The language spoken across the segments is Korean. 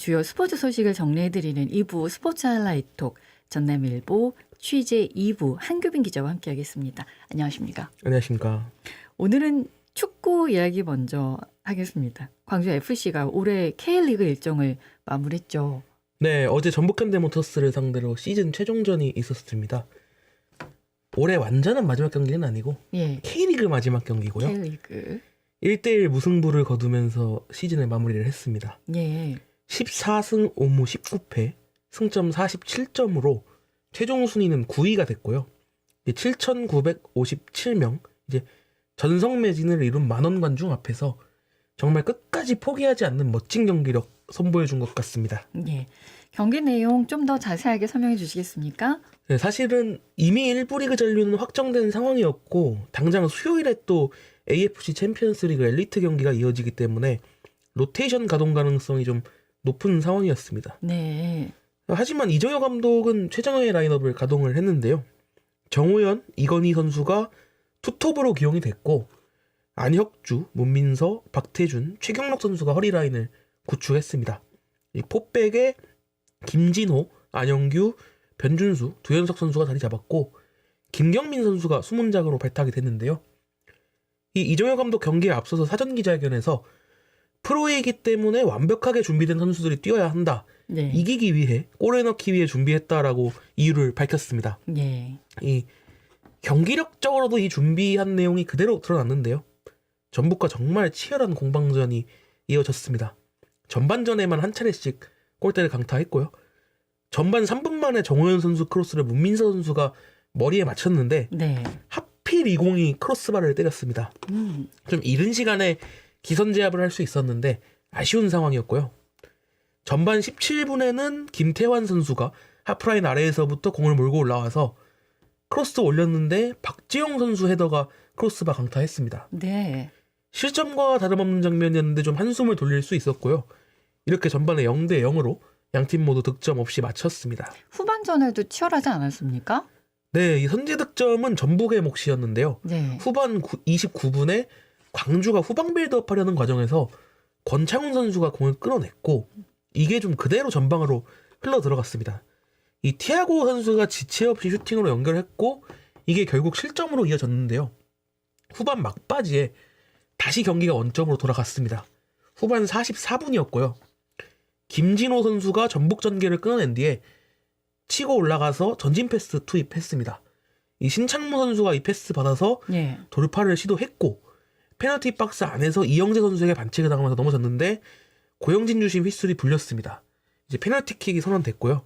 주요 스포츠 소식을 정리해드리는 2부 스포츠 하이라이톡 전남일보 취재 2부 한규빈 기자와 함께하겠습니다. 안녕하십니까? 안녕하십니까? 오늘은 축구 이야기 먼저 하겠습니다. 광주 FC가 올해 K리그 일정을 마무리했죠. 네, 어제 전북 현대모터스를 상대로 시즌 최종전이 있었습니다. 올해 완전한 마지막 경기는 아니고 예, K리그 마지막 경기고요. K리그. 1대1 무승부를 거두면서 시즌을 마무리를 했습니다. 예, 14승 5무 19패, 승점 47점으로 최종 순위는 9위가 됐고요. 7,957명, 이제 전성 매진을 이룬 만원 관중 앞에서 정말 끝까지 포기하지 않는 멋진 경기력 선보여준 것 같습니다. 예. 경기 내용 좀 더 자세하게 설명해 주시겠습니까? 네, 사실은 이미 1부 리그 잔류는 확정된 상황이었고 당장 수요일에 또 AFC 챔피언스 리그 엘리트 경기가 이어지기 때문에 로테이션 가동 가능성이 좀 높은 상황이었습니다. 네. 하지만 이정효 감독은 최정예의 라인업을 가동을 했는데요. 정우현, 이건희 선수가 투톱으로 기용이 됐고 안혁주, 문민서, 박태준, 최경록 선수가 허리라인을 구축했습니다. 이 포백에 김진호, 안영규, 변준수, 두현석 선수가 자리 잡았고 김경민 선수가 수문장으로 발탁이 됐는데요. 이 이정효 감독 경기에 앞서서 사전 기자회견에서 프로이기 때문에 완벽하게 준비된 선수들이 뛰어야 한다. 네. 이기기 위해 골을 넣기 위해 준비했다라고 이유를 밝혔습니다. 예. 이 경기력적으로도 이 준비한 내용이 그대로 드러났는데요. 전북과 정말 치열한 공방전이 이어졌습니다. 전반전에만 한 차례씩 골대를 강타했고요. 전반 3분 만에 정호연 선수 크로스를 문민서 선수가 머리에 맞췄는데 네. 하필 이 공이 크로스바를 때렸습니다. 좀 이른 시간에 기선 제압을 할 수 있었는데 아쉬운 상황이었고요. 전반 17분에는 김태환 선수가 하프라인 아래에서부터 공을 몰고 올라와서 크로스 올렸는데 박지영 선수 헤더가 크로스바 강타했습니다. 네. 실점과 다름없는 장면이었는데 좀 한숨을 돌릴 수 있었고요. 이렇게 전반에 0대 0으로 양팀 모두 득점 없이 마쳤습니다. 후반전에도 치열하지 않았습니까? 네, 이 선제 득점은 전북의 몫이었는데요. 네. 후반 29분에 광주가 후방 빌드업 하려는 과정에서 권창훈 선수가 공을 끌어냈고 이게 좀 그대로 전방으로 흘러 들어갔습니다. 이 티아고 선수가 지체 없이 슈팅으로 연결했고 이게 결국 실점으로 이어졌는데요. 후반 막바지에 다시 경기가 원점으로 돌아갔습니다. 후반 44분이었고요. 김진호 선수가 전북 전개를 끊어낸 뒤에 치고 올라가서 전진 패스 투입했습니다. 이 신창무 선수가 이 패스 받아서 예. 돌파를 시도했고 페널티 박스 안에서 이영재 선수에게 반칙을 당하면서 넘어졌는데 고영진 주심 휘슬이 불렸습니다. 이제 페널티킥이 선언됐고요.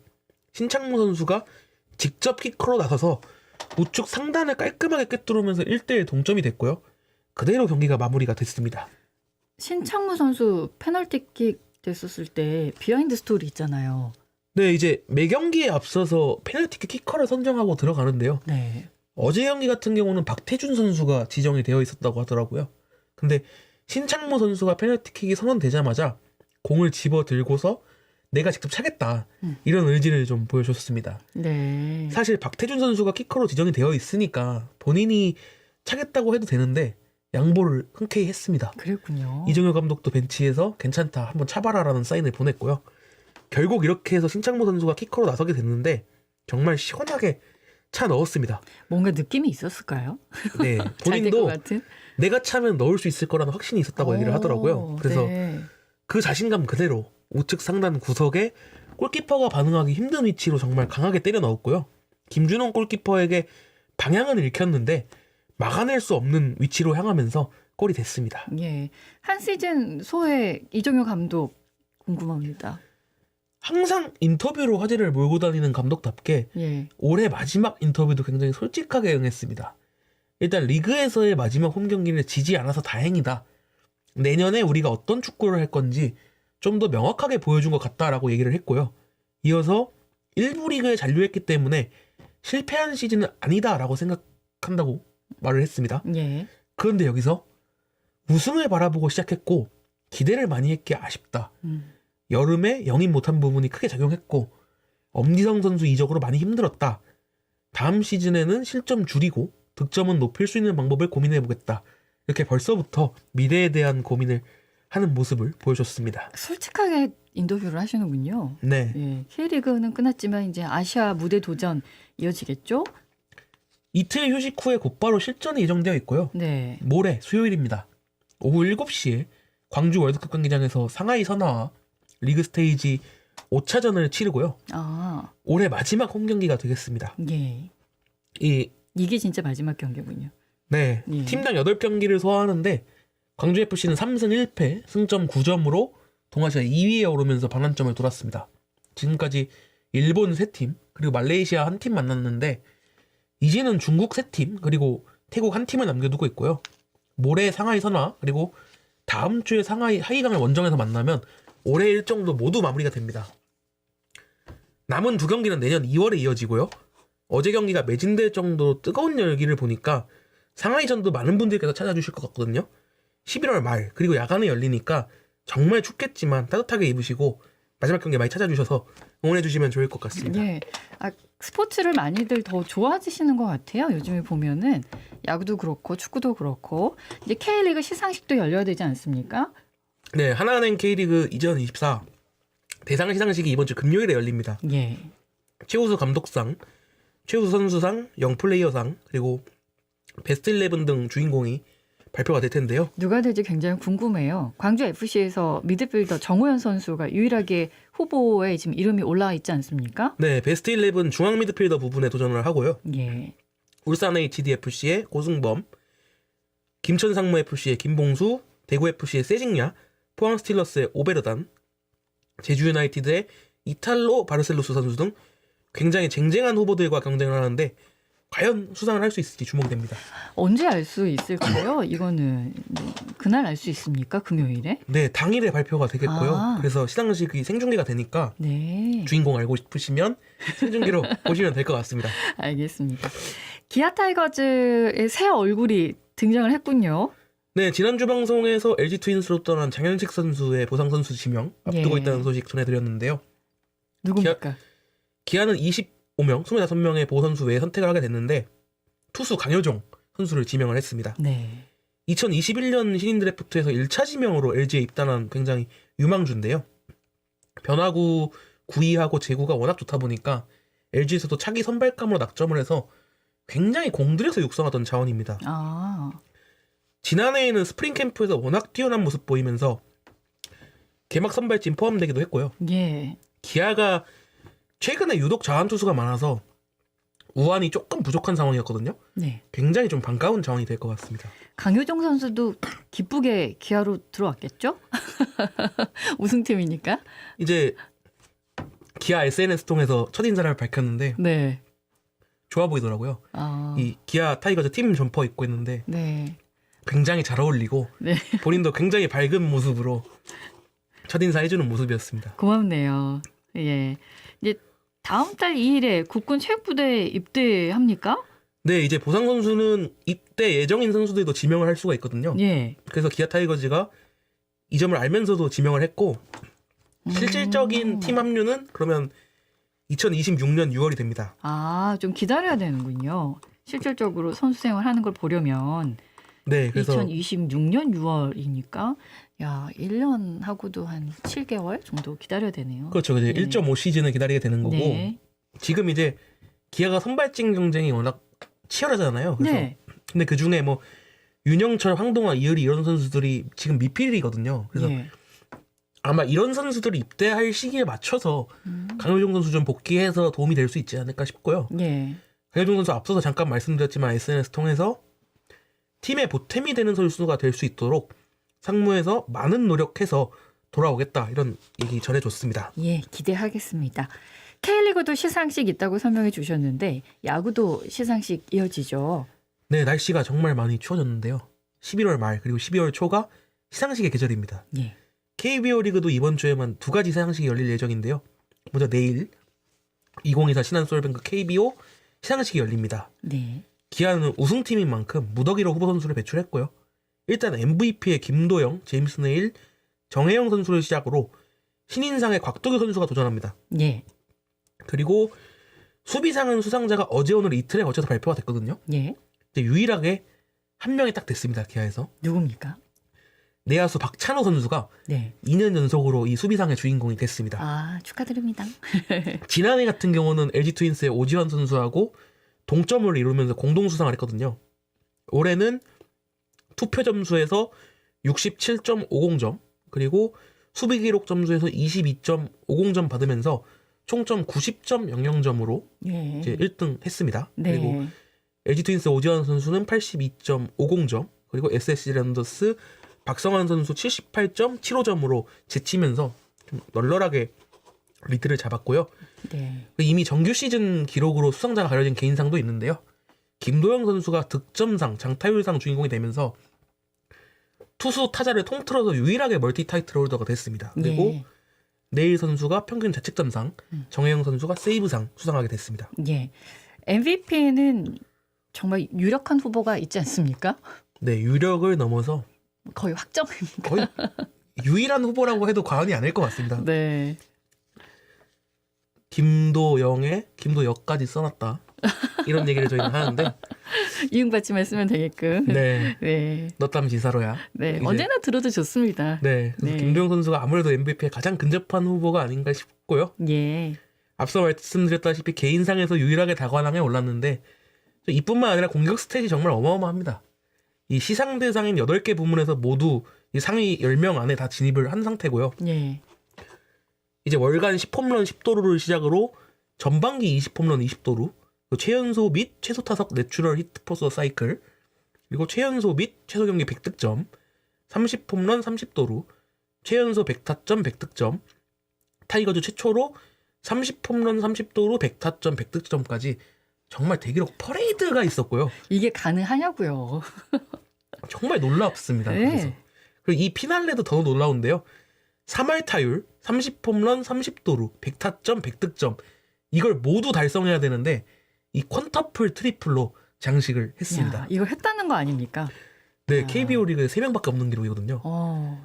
신창무 선수가 직접 키커로 나서서 우측 상단을 깔끔하게 꿰뚫으면서 1대1 동점이 됐고요. 그대로 경기가 마무리가 됐습니다. 신창무 선수 페널티킥 됐었을 때 비하인드 스토리 있잖아요. 네, 이제 매 경기에 앞서서 페널티킥 키커를 선정하고 들어가는데요. 네. 어제 경기 같은 경우는 박태준 선수가 지정이 되어 있었다고 하더라고요. 근데 신창무 선수가 페널티킥이 선언되자마자 공을 집어 들고서 내가 직접 차겠다. 이런 의지를 좀 보여줬습니다. 네. 사실 박태준 선수가 키커로 지정이 되어 있으니까 본인이 차겠다고 해도 되는데 양보를 흔쾌히 했습니다. 그랬군요. 이정효 감독도 벤치에서 괜찮다, 한번 차봐라라는 사인을 보냈고요. 결국 이렇게 해서 신창무 선수가 키커로 나서게 됐는데 정말 시원하게 차 넣었습니다. 뭔가 느낌이 있었을까요? 네, 잘 될 것 본인도 같은? 내가 차면 넣을 수 있을 거라는 확신이 있었다고 얘기를 하더라고요. 그래서 네. 그 자신감 그대로 우측 상단 구석에 골키퍼가 반응하기 힘든 위치로 정말 강하게 때려 넣었고요. 김준원 골키퍼에게 방향은 읽혔는데 막아낼 수 없는 위치로 향하면서 골이 됐습니다. 예. 한 시즌 소회 이정효 감독 궁금합니다. 항상 인터뷰로 화제를 몰고 다니는 감독답게 예. 올해 마지막 인터뷰도 굉장히 솔직하게 응했습니다. 일단 리그에서의 마지막 홈 경기를 지지 않아서 다행이다. 내년에 우리가 어떤 축구를 할 건지 좀 더 명확하게 보여준 것 같다라고 얘기를 했고요. 이어서 1부 리그에 잔류했기 때문에 실패한 시즌은 아니다라고 생각한다고 말을 했습니다. 예. 그런데 여기서 우승을 바라보고 시작했고 기대를 많이 했기에 아쉽다. 여름에 영입 못한 부분이 크게 작용했고 엄지성 선수 이적으로 많이 힘들었다. 다음 시즌에는 실점 줄이고 득점은 높일 수 있는 방법을 고민해보겠다. 이렇게 벌써부터 미래에 대한 고민을 하는 모습을 보여줬습니다. 솔직하게 인터뷰를 하시는군요. 네. 예, K리그는 끝났지만 이제 아시아 무대 도전 이어지겠죠? 이틀 휴식 후에 곧바로 실전이 예정되어 있고요. 네. 모레 수요일입니다. 오후 7시에 광주 월드컵 경기장에서 상하이 선화와 리그 스테이지 5차전을 치르고요. 아, 올해 마지막 홈 경기가 되겠습니다. 예. 이 이게 진짜 마지막 경기군요. 네, 예. 팀당 8경기를 소화하는데 광주FC는 3승 1패, 승점 9점으로 동아시아 2위에 오르면서 반환점을 돌았습니다. 지금까지 일본 3팀, 그리고 말레이시아 1팀 만났는데 이제는 중국 3팀, 그리고 태국 1팀을 남겨두고 있고요. 모레 상하이 선화, 그리고 다음 주에 상하이 하이강을 원정에서 만나면 올해 일정도 모두 마무리가 됩니다. 남은 2경기는 내년 2월에 이어지고요. 어제 경기가 매진될 정도로 뜨거운 열기를 보니까 상하이전도 많은 분들께서 찾아주실 것 같거든요. 11월 말 그리고 야간에 열리니까 정말 춥겠지만 따뜻하게 입으시고 마지막 경기 많이 찾아주셔서 응원해주시면 좋을 것 같습니다. 예. 아, 스포츠를 많이들 더 좋아지시는 것 같아요. 요즘에 보면은 야구도 그렇고 축구도 그렇고 이제 K리그 시상식도 열려야 되지 않습니까? 네, 하나은행 K리그 2024 대상 시상식이 이번 주 금요일에 열립니다. 예. 최우수 감독상, 최우수 선수상, 영플레이어상, 그리고 베스트 11 등 주인공이 발표가 될 텐데요. 누가 될지 굉장히 궁금해요. 광주 FC에서 미드필더 정우현 선수가 유일하게 후보에 지금 이름이 올라와 있지 않습니까? 네, 베스트 11 중앙 미드필더 부분에 도전을 하고요. 예. 울산 HDFC의 고승범, 김천 상무 FC의 김봉수, 대구 FC의 세징야, 포항 스틸러스의 오베르단, 제주 유나이티드의 이탈로 바르셀로스 선수 등 굉장히 쟁쟁한 후보들과 경쟁을 하는데 과연 수상을 할 수 있을지 주목됩니다. 언제 알 수 있을까요? 이거는 그날 알 수 있습니까? 금요일에? 네, 당일에 발표가 되겠고요. 아. 그래서 시상식이 생중계가 되니까 네. 주인공 알고 싶으시면 생중계로 보시면 될 것 같습니다. 알겠습니다. 기아 타이거즈의 새 얼굴이 등장을 했군요. 네, 지난주 방송에서 LG 트윈스로 떠난 장현식 선수의 보상 선수 지명 앞두고 예. 있다는 소식 전해드렸는데요. 누굽니까? 기아는 25명, 25명의 보호 선수 외에 선택을 하게 됐는데 투수 강효종 선수를 지명을 했습니다. 네. 2021년 신인 드래프트에서 1차 지명으로 LG에 입단한 굉장히 유망주인데요. 변화구 구위하고 제구가 워낙 좋다 보니까 LG에서도 차기 선발감으로 낙점을 해서 굉장히 공들여서 육성하던 자원입니다. 아, 지난해에는 스프링 캠프에서 워낙 뛰어난 모습 보이면서 개막 선발진 포함되기도 했고요. 예. 기아가 최근에 유독 자완 투수가 많아서 우완이 조금 부족한 상황이었거든요. 네. 굉장히 좀 반가운 자원이 될 것 같습니다. 강효정 선수도 기쁘게 기아로 들어왔겠죠? 우승팀이니까. 이제 기아 SNS 통해서 첫인사를 밝혔는데 네. 좋아 보이더라고요. 아, 이 기아 타이거즈 팀 점퍼 입고 있는데 네. 굉장히 잘 어울리고 네. 본인도 굉장히 밝은 모습으로 첫인사 해주는 모습이었습니다. 고맙네요. 예. 이제 다음 달 2일에 국군 체육부대에 입대합니까? 네, 이제 보상 선수는 입대 예정인 선수들도 지명을 할 수가 있거든요. 예. 그래서 기아 타이거즈가 이 점을 알면서도 지명을 했고 실질적인 팀 합류는 그러면 2026년 6월이 됩니다. 아, 좀 기다려야 되는군요. 실질적으로 선수 생활하는 걸 보려면 네, 그래서 2026년 6월이니까 야, 1년 하고도 한 7개월 정도 기다려야 되네요. 그렇죠. 이제 네. 1.5 시즌을 기다리게 되는 거고 네. 지금 이제 기아가 선발진 경쟁이 워낙 치열하잖아요. 그래서 네. 근데 그 중에 뭐 윤영철, 황동화, 이효리 이런 선수들이 지금 미필이거든요. 그래서 예. 아마 이런 선수들이 입대할 시기에 맞춰서 강효종 선수 좀 복귀해서 도움이 될 수 있지 않을까 싶고요. 예. 강효종 선수 앞서서 잠깐 말씀드렸지만 SNS 통해서 팀의 보탬이 되는 선수가 될 수 있도록 상무에서 많은 노력해서 돌아오겠다 이런 얘기 전해줬습니다. 예, 기대하겠습니다. K리그도 시상식 있다고 설명해 주셨는데 야구도 시상식 이어지죠. 네, 날씨가 정말 많이 추워졌는데요. 11월 말 그리고 12월 초가 시상식의 계절입니다. 예. KBO 리그도 이번 주에만 2가지 시상식이 열릴 예정인데요. 먼저 내일 2024 신한솔뱅크 KBO 시상식이 열립니다. 네. 기아는 우승팀인 만큼 무더기로 후보 선수를 배출했고요. 일단 MVP의 김도영, 제임스 네일, 정혜영 선수를 시작으로 신인상의 곽도규 선수가 도전합니다. 예. 그리고 수비상은 수상자가 어제 오늘 이틀에 걸쳐서 발표가 됐거든요. 예. 이제 유일하게 한 명이 딱 됐습니다. 기아에서. 누굽니까? 내야수 박찬호 선수가 네. 2년 연속으로 이 수비상의 주인공이 됐습니다. 아, 축하드립니다. 지난해 같은 경우는 LG 트윈스의 오지환 선수하고 동점을 이루면서 공동 수상을 했거든요. 올해는 투표 점수에서 67.50점 그리고 수비 기록 점수에서 22.50점 받으면서 총점 90.00점으로 예. 이제 1등 했습니다. 네. 그리고 LG 트윈스 오지환 선수는 82.50점 그리고 SSG 랜더스 박성환 선수 78.75점으로 제치면서 좀 널널하게 리드를 잡았고요. 네. 이미 정규 시즌 기록으로 수상자가 가려진 개인상도 있는데요. 김도영 선수가 득점상, 장타율상 주인공이 되면서 투수 타자를 통틀어서 유일하게 멀티 타이틀 홀더가 됐습니다. 그리고 예. 네일 선수가 평균 자책점상, 정혜영 선수가 세이브상 수상하게 됐습니다. 예. MVP는 정말 유력한 후보가 있지 않습니까? 네, 유력을 넘어서 거의 확정입니다. 거의 유일한 후보라고 해도 과언이 아닐 것 같습니다. 네. 김도영의 김도역까지 써놨다. 이런 얘기를 저희는 하는데 이응받침에 쓰면 되게끔. 네, 네. 너 땀 지사로야. 네. 이제- 언제나 들어도 좋습니다. 네, 그래서 네. 김도영 선수가 아무래도 MVP에 가장 근접한 후보가 아닌가 싶고요. 예. 앞서 말씀드렸다시피 개인상에서 유일하게 다관왕에 올랐는데 이뿐만 아니라 공격 스탯이 정말 어마어마합니다. 이 시상대상인 8개 부문에서 모두 이 상위 10명 안에 다 진입을 한 상태고요. 예. 이제 월간 10홈런 10도루를 시작으로 전반기 20홈런 20도루, 최연소 및 최소 타석 내추럴 히트 포스 사이클, 그리고 최연소 및 최소 경기 100득점, 30홈런 30도루, 최연소 100타점 100득점, 타이거즈 최초로 30홈런 30도루 100타점 100득점까지 정말 대기록 퍼레이드가 있었고요. 이게 가능하냐고요. 정말 놀랍습니다. 네. 그래서. 그리고 이 피날레도 더 놀라운데요. 3할 타율, 30홈런, 30도루, 100타점, 100득점 이걸 모두 달성해야 되는데 이 퀀터플 트리플로 장식을 했습니다. 야, 이거 했다는 거 아닙니까? 네, 야. KBO 리그에 3명밖에 없는 기록이거든요.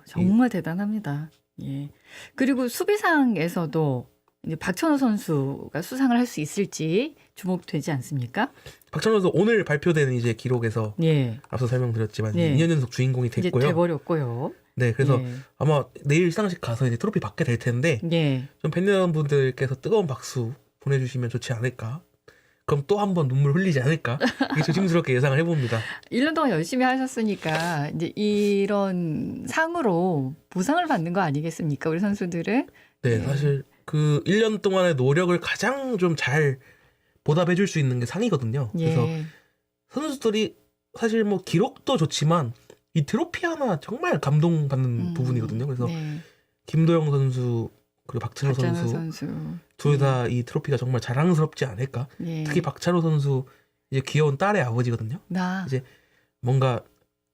정말 대단합니다. 예. 그리고 수비상에서도 이제 박찬호 선수가 수상을 할 수 있을지 주목되지 않습니까? 박찬호 선수 오늘 발표되는 이제 기록에서 예. 앞서 설명드렸지만 네. 2년 연속 주인공이 이제 됐고요. 돼버렸고요. 네, 그래서 예. 아마 내일 시상식 가서 이제 트로피 받게 될 텐데 예. 좀 팬 여러분들께서 뜨거운 박수 보내주시면 좋지 않을까. 그럼 또 한 번 눈물 흘리지 않을까. 이게 조심스럽게 예상을 해봅니다. 1년 동안 열심히 하셨으니까 이제 이런 상으로 보상을 받는 거 아니겠습니까? 우리 선수들은. 네, 사실 그 1년 동안의 노력을 가장 좀 잘 보답해 줄 수 있는 게 상이거든요. 그래서 예. 선수들이 사실 뭐 기록도 좋지만 이 트로피 하나 정말 감동받는 부분이거든요. 그래서 네. 김도영 선수 그리고 박찬호 박찬호 선수 선수. 둘 다 이 트로피가 정말 자랑스럽지 않을까. 예. 특히 박찬호 선수 이제 귀여운 딸의 아버지거든요. 나. 이제 뭔가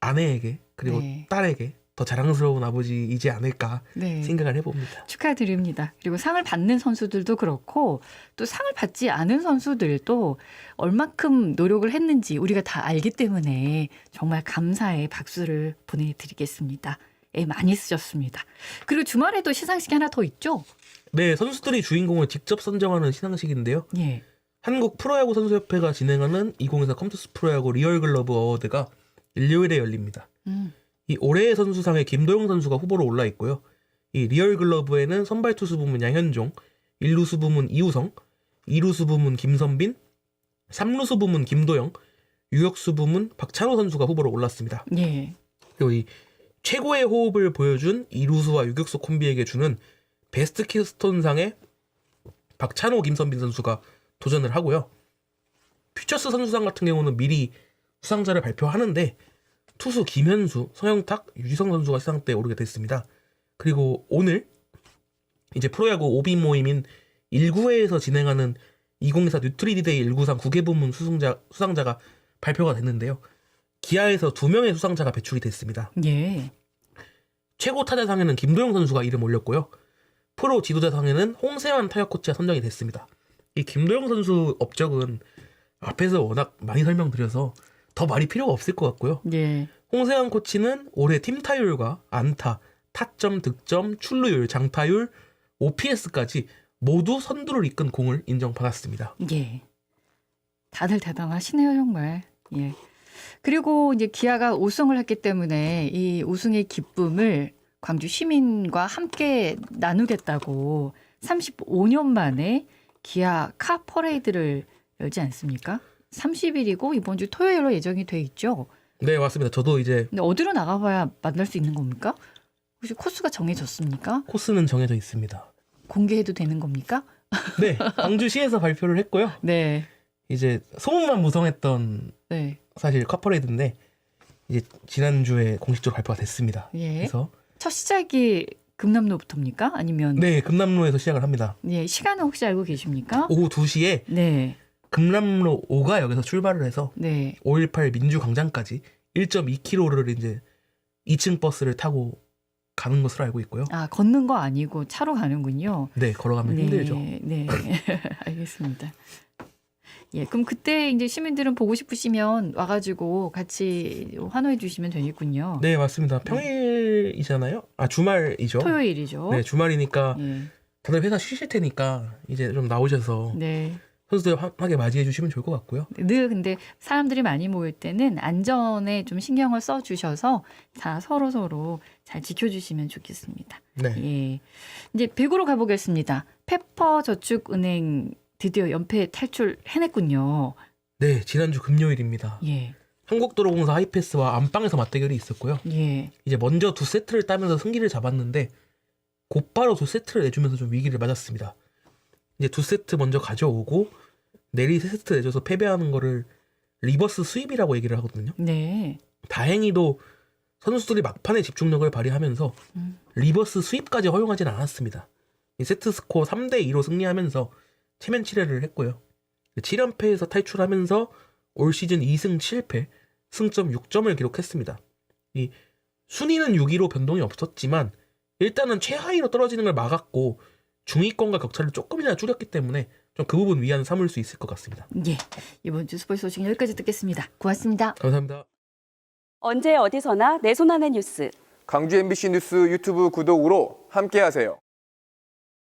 아내에게 그리고 네. 딸에게 더 자랑스러운 아버지이지 않을까 네. 생각을 해봅니다. 축하드립니다. 그리고 상을 받는 선수들도 그렇고 또 상을 받지 않은 선수들도 얼마큼 노력을 했는지 우리가 다 알기 때문에 정말 감사의 박수를 보내드리겠습니다. 예, 많이 쓰셨습니다. 그리고 주말에도 시상식이 하나 더 있죠? 네, 선수들이 주인공을 직접 선정하는 시상식인데요. 예. 한국 프로야구 선수협회가 진행하는 2024 컴투스 프로야구 리얼글러브 어워드가 일요일에 열립니다. 이 올해의 선수상에 김도영 선수가 후보로 올라 있고요. 이 리얼글러브에는 선발 투수 부문 양현종, 1루수 부문 이우성, 2루수 부문 김선빈, 3루수 부문 김도영, 유격수 부문 박찬호 선수가 후보로 올랐습니다. 예. 그리고 이 최고의 호흡을 보여준 2루수와 유격수 콤비에게 주는 베스트 키스톤상에 박찬호, 김선빈 선수가 도전을 하고요. 퓨처스 선수상 같은 경우는 미리 수상자를 발표하는데 투수 김현수, 서영탁, 유지성 선수가 시상대에 오르게 됐습니다. 그리고 오늘 이제 프로야구 오비 모임인 1구회에서 진행하는 2024 뉴트리디데이 193 9개 부문 수상자가 발표가 됐는데요. 기아에서 2명의 수상자가 배출이 됐습니다. 예. 최고 타자상에는 김도영 선수가 이름 올렸고요. 프로 지도자상에는 홍세환 타격 코치가 선정이 됐습니다. 이 김도영 선수 업적은 앞에서 워낙 많이 설명드려서 더 말이 필요가 없을 것 같고요. 예. 홍세환 코치는 올해 팀 타율과 안타, 타점, 득점, 출루율, 장타율, OPS까지 모두 선두를 이끈 공을 인정받았습니다. 예. 다들 대단하시네요, 정말. 예. 그리고 이제 기아가 우승을 했기 때문에 이 우승의 기쁨을 광주 시민과 함께 나누겠다고 35년 만에 기아 카 퍼레이드를 열지 않습니까? 30일이고 이번 주 토요일로 예정이 돼 있죠. 네, 맞습니다. 저도 이제 근데 어디로 나가봐야 만날 수 있는 겁니까? 혹시 코스가 정해졌습니까? 코스는 정해져 있습니다. 공개해도 되는 겁니까? 네, 광주시에서 발표를 했고요. 네. 이제 소문만 무성했던 네. 사실 카퍼레이드인데 이제 지난주에 공식적으로 발표가 됐습니다. 예. 그래서 첫 시작이 금남로부터입니까? 아니면 네, 금남로에서 시작을 합니다. 예, 시간은 혹시 알고 계십니까? 오후 2시에 네. 금남로 5가역에서 출발을 해서 네. 518 민주광장까지 1.2km를 이제 2층 버스를 타고 가는 것으로 알고 있고요. 아, 걷는 거 아니고 차로 가는군요. 네, 걸어가면 힘들죠. 네. 알겠습니다. 예, 그럼 그때 이제 시민들은 보고 싶으시면 와가지고 같이 환호해 주시면 되겠군요. 네, 맞습니다. 평일이잖아요. 아, 주말이죠. 토요일이죠. 네, 주말이니까 예. 다들 회사 쉬실 테니까 이제 좀 나오셔서 네. 선수들 환하게 맞이해 주시면 좋을 것 같고요. 늘 근데 사람들이 많이 모일 때는 안전에 좀 신경을 써 주셔서 다 서로 잘 지켜주시면 좋겠습니다. 네. 예. 이제 배구로 가보겠습니다. 페퍼저축은행 드디어 연패 탈출 해냈군요. 네, 지난주 금요일입니다. 예. 한국도로공사 하이패스와 안방에서 맞대결이 있었고요. 예. 이제 먼저 2세트를 따면서 승기를 잡았는데 곧바로 2세트를 내주면서 좀 위기를 맞았습니다. 이제 2세트 먼저 가져오고 내리 3세트 내줘서 패배하는 거를 리버스 스윕이라고 얘기를 하거든요. 네. 다행히도 선수들이 막판에 집중력을 발휘하면서 리버스 스윕까지 허용하진 않았습니다. 이 세트 스코어 3대2로 승리하면서 체면 7회를 했고요. 7연패에서 탈출하면서 올 시즌 2승 7패, 승점 6점을 기록했습니다. 이 순위는 6위로 변동이 없었지만 일단은 최하위로 떨어지는 걸 막았고 중위권과 격차를 조금이나 줄였기 때문에 좀 그 부분 위안 삼을 수 있을 것 같습니다. 예. 이번 주 스포츠 소식 여기까지 듣겠습니다. 고맙습니다. 감사합니다. 언제 어디서나 내 손 안의 뉴스. 광주 MBC 뉴스 유튜브 구독으로 함께하세요.